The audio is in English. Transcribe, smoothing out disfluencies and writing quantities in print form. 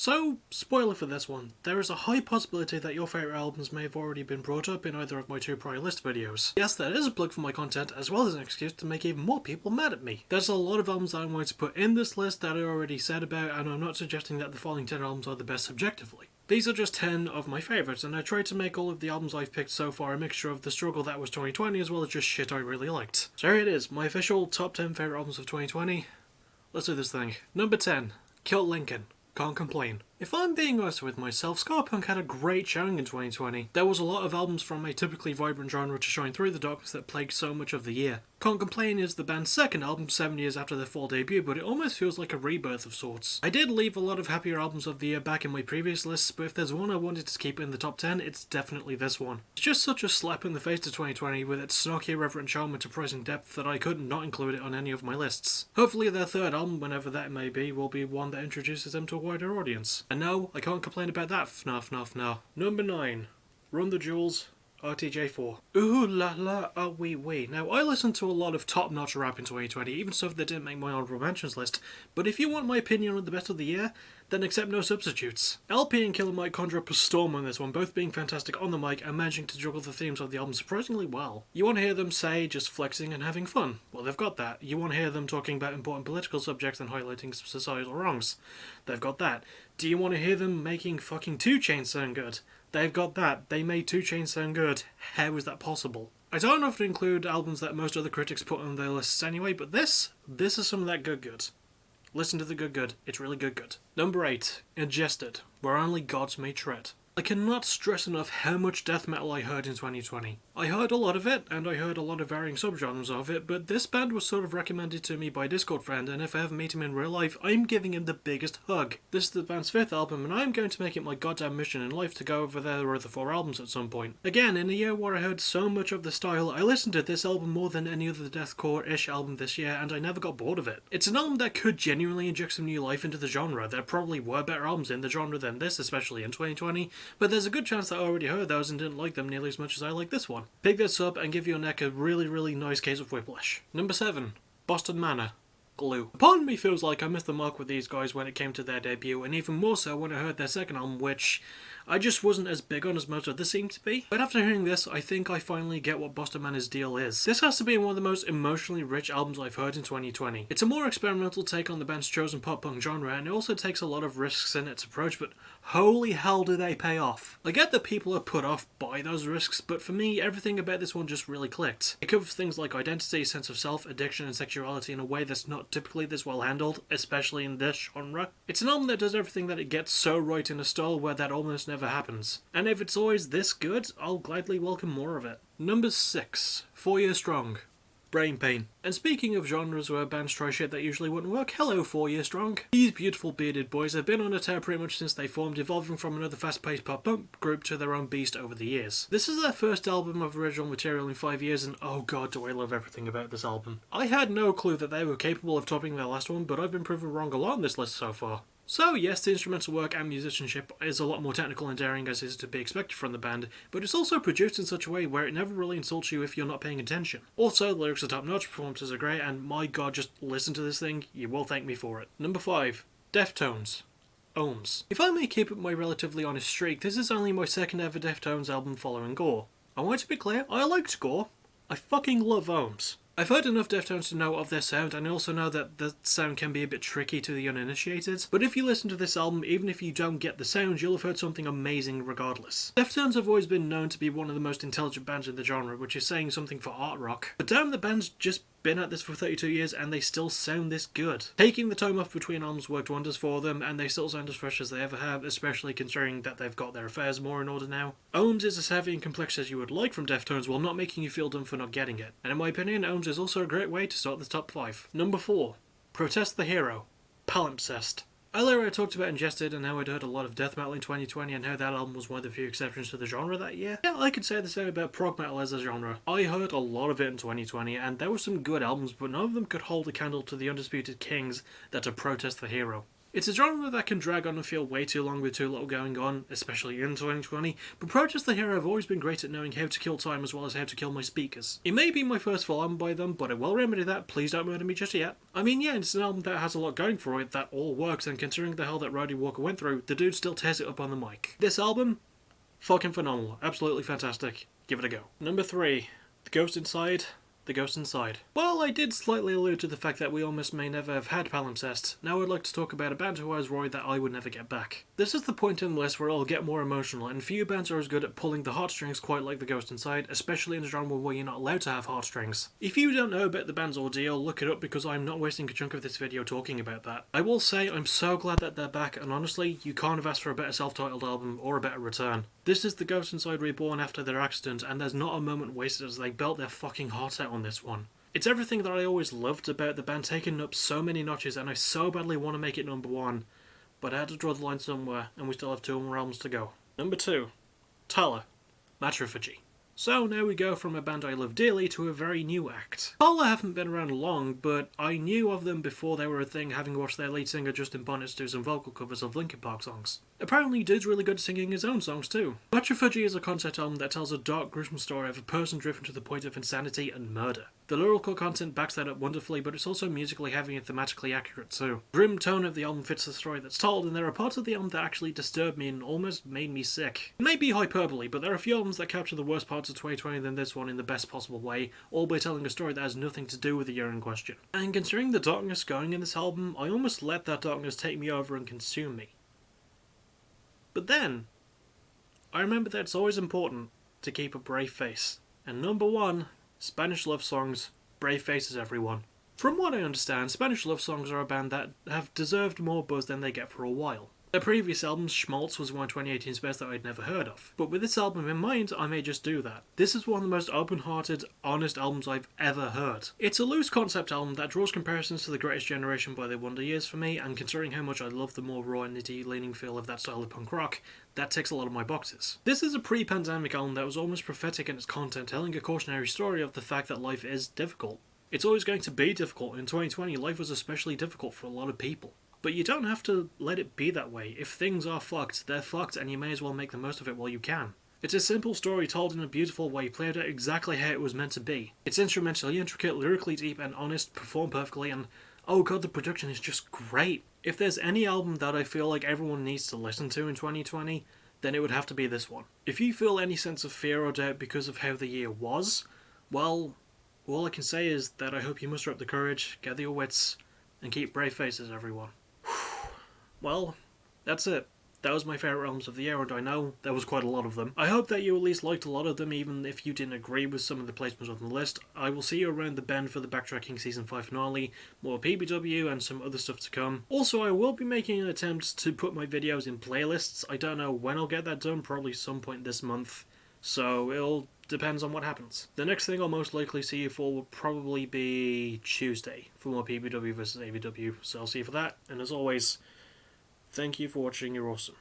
So, spoiler for this one, there is a high possibility that your favourite albums may have already been brought up in either of my two prior list videos. Yes, that is a plug for my content, as well as an excuse to make even more people mad at me. There's a lot of albums that I'm going to put in this list that I already said about, and I'm not suggesting that the following 10 albums are the best subjectively. These are just 10 of my favourites, and I tried to make all of the albums I've picked so far a mixture of the struggle that was 2020 as well as just shit I really liked. So here it is, my official top 10 favourite albums of 2020. Let's do this thing. Number 10, Kill Lincoln. Can't complain. If I'm being honest with myself, ska punk had a great showing in 2020. There was a lot of albums from a typically vibrant genre to shine through the darkness that plagued so much of the year. Can't Complain is the band's second album 7 years after their full debut, but it almost feels like a rebirth of sorts. I did leave a lot of happier albums of the year back in my previous lists, but if there's one I wanted to keep in the top 10, it's definitely this one. It's just such a slap in the face to 2020 with its snarky, irreverent charm and surprising depth that I could not include it on any of my lists. Hopefully their third album, whenever that may be, will be one that introduces them to a wider audience. And no, I can't complain about that, FNAF. Number 9, Run the Jewels, RTJ4. Ooh la la, ah wee wee. Now, I listened to a lot of top-notch rap in 2020, even stuff that didn't make my honorable mentions list, but if you want my opinion on the best of the year, then accept no substitutes. LP and Killer Mike conjure up a storm on this one, both being fantastic on the mic and managing to juggle the themes of the album surprisingly well. You want to hear them say just flexing and having fun? Well, they've got that. You want to hear them talking about important political subjects and highlighting societal wrongs? They've got that. Do you want to hear them making fucking 2 Chainz sound good? They've got that. They made 2 Chainz sound good. How is that possible? I don't often include albums that most other critics put on their lists anyway, but this is some of that good. Listen to the good. It's really good. Number 8, Ingested, Where Only Gods May Tread. I cannot stress enough how much death metal I heard in 2020. I heard a lot of it, and I heard a lot of varying subgenres of it, but this band was sort of recommended to me by a Discord friend, and if I ever meet him in real life, I'm giving him the biggest hug. This is the band's 5th album, and I'm going to make it my goddamn mission in life to go over their other 4 albums at some point. Again, in a year where I heard so much of the style, I listened to this album more than any other deathcore-ish album this year, and I never got bored of it. It's an album that could genuinely inject some new life into the genre. There probably were better albums in the genre than this, especially in 2020, but there's a good chance that I already heard those and didn't like them nearly as much as I like this one. Pick this up and give your neck a really nice case of whiplash. Number 7, Boston Manor, Glue. Part of me feels like I missed the mark with these guys when it came to their debut, and even more so when I heard their second album, which I just wasn't as big on as most others seemed to be. But after hearing this, I think I finally get what Boston Manor's deal is. This has to be one of the most emotionally rich albums I've heard in 2020. It's a more experimental take on the band's chosen pop-punk genre, and it also takes a lot of risks in its approach, but holy hell do they pay off. I get that people are put off by those risks, but for me, everything about this one just really clicked. It covers things like identity, sense of self, addiction, and sexuality in a way that's not typically this well handled, especially in this genre. It's an album that does everything that it gets so right in a style where that almost never happens. And if it's always this good, I'll gladly welcome more of it. Number 6, 4 Year Strong, Brain Pain. And speaking of genres where bands try shit that usually wouldn't work, hello 4 Year Strong. These beautiful bearded boys have been on a tear pretty much since they formed, evolving from another fast-paced pop-punk group to their own beast over the years. This is their first album of original material in 5 years, and oh god do I love everything about this album. I had no clue that they were capable of topping their last one, but I've been proven wrong a lot on this list so far. So yes, the instrumental work and musicianship is a lot more technical and daring as is to be expected from the band, but it's also produced in such a way where it never really insults you if you're not paying attention. Also, the lyrics are top-notch, performances are great, and my god, just listen to this thing, you will thank me for it. Number 5, Deftones, Ohms. If I may keep up my relatively honest streak, this is only my second ever Deftones album following Gore. I want to be clear, I liked Gore. I fucking love Ohms. I've heard enough Deftones to know of their sound, and I also know that the sound can be a bit tricky to the uninitiated, but if you listen to this album, even if you don't get the sound, you'll have heard something amazing regardless. Deftones have always been known to be one of the most intelligent bands in the genre, which is saying something for art rock, but damn, the band's just been at this for 32 years and they still sound this good. Taking the time off between albums worked wonders for them, and they still sound as fresh as they ever have, especially considering that they've got their affairs more in order now. Ohms is as heavy and complex as you would like from Deftones while not making you feel dumb for not getting it, and in my opinion, Ohms is also a great way to start the top 5. Number 4, Protest the Hero, Palimpsest. Earlier I talked about Ingested and how I'd heard a lot of death metal in 2020 and how that album was one of the few exceptions to the genre that year. Yeah, I could say the same about prog metal as a genre. I heard a lot of it in 2020 and there were some good albums, but none of them could hold a candle to the undisputed kings that are Protest the Hero. It's a genre that can drag on and feel way too long with too little going on, especially in 2020, but Protest the Hero have always been great at knowing how to kill time as well as how to kill my speakers. It may be my first full album by them, but I will remedy that, please don't murder me just yet. I mean, yeah, it's an album that has a lot going for it that all works, and considering the hell that Roddy Walker went through, the dude still tears it up on the mic. This album, fucking phenomenal, absolutely fantastic, give it a go. Number 3, The Ghost Inside. The Ghost Inside. Well, I did slightly allude to the fact that we almost may never have had palimpsest. Now I'd like to talk about a band who has Roy that I would never get back. This is the point in the list where I'll get more emotional, and few bands are as good at pulling the heartstrings quite like The Ghost Inside, especially in a genre where you're not allowed to have heartstrings. If you don't know about the band's ordeal, look it up because I'm not wasting a chunk of this video talking about that. I will say I'm so glad that they're back, and honestly, you can't have asked for a better self-titled album or a better return. This is The Ghost Inside reborn after their accident, and there's not a moment wasted as they belt their fucking heart out on this one. It's everything that I always loved about the band taking up so many notches, and I so badly want to make it number 1, but I had to draw the line somewhere, and we still have 2 more albums to go. Number 2, Tala, Matrifugy. So now we go from a band I love dearly to a very new act. Tala haven't been around long, but I knew of them before they were a thing, having watched their lead singer Justin Bonnet do some vocal covers of Linkin Park songs. Apparently dude's really good at singing his own songs too. Matrifugy is a concept album that tells a dark, gruesome story of a person driven to the point of insanity and murder. The lyrical content backs that up wonderfully, but it's also musically heavy and thematically accurate too. The grim tone of the album fits the story that's told, and there are parts of the album that actually disturbed me and almost made me sick. It may be hyperbole, but there are a few albums that capture the worst parts of 2020 than this one in the best possible way, all by telling a story that has nothing to do with the year in question. And considering the darkness going in this album, I almost let that darkness take me over and consume me. But then, I remember that it's always important to keep a brave face. And number 1, Spanish love songs, brave faces everyone. From what I understand, Spanish love songs are a band that have deserved more buzz than they get for a while. Their previous album, Schmaltz, was one of 2018's best that I'd never heard of. But with this album in mind, I may just do that. This is one of the most open-hearted, honest albums I've ever heard. It's a loose concept album that draws comparisons to The Greatest Generation by the Wonder Years for me, and considering how much I love the more raw and nitty-leaning feel of that style of punk rock, that ticks a lot of my boxes. This is a pre-pandemic album that was almost prophetic in its content, telling a cautionary story of the fact that life is difficult. It's always going to be difficult. In 2020, life was especially difficult for a lot of people. But you don't have to let it be that way. If things are fucked, they're fucked, and you may as well make the most of it while you can. It's a simple story told in a beautiful way, played out exactly how it was meant to be. It's instrumentally intricate, lyrically deep and honest, performed perfectly, and oh god, the production is just great. If there's any album that I feel like everyone needs to listen to in 2020, then it would have to be this one. If you feel any sense of fear or doubt because of how the year was, well, all I can say is that I hope you muster up the courage, gather your wits, and keep brave faces, everyone. Well, that's it. That was my favourite albums of the year, and I know there was quite a lot of them. I hope that you at least liked a lot of them, even if you didn't agree with some of the placements on the list. I will see you around the bend for the Backtracking Season 5 finale, more PBW, and some other stuff to come. Also, I will be making an attempt to put my videos in playlists. I don't know when I'll get that done, probably some point this month, so it'll depends on what happens. The next thing I'll most likely see you for will probably be Tuesday for more PBW vs ABW, so I'll see you for that, and as always, thank you for watching, you're awesome.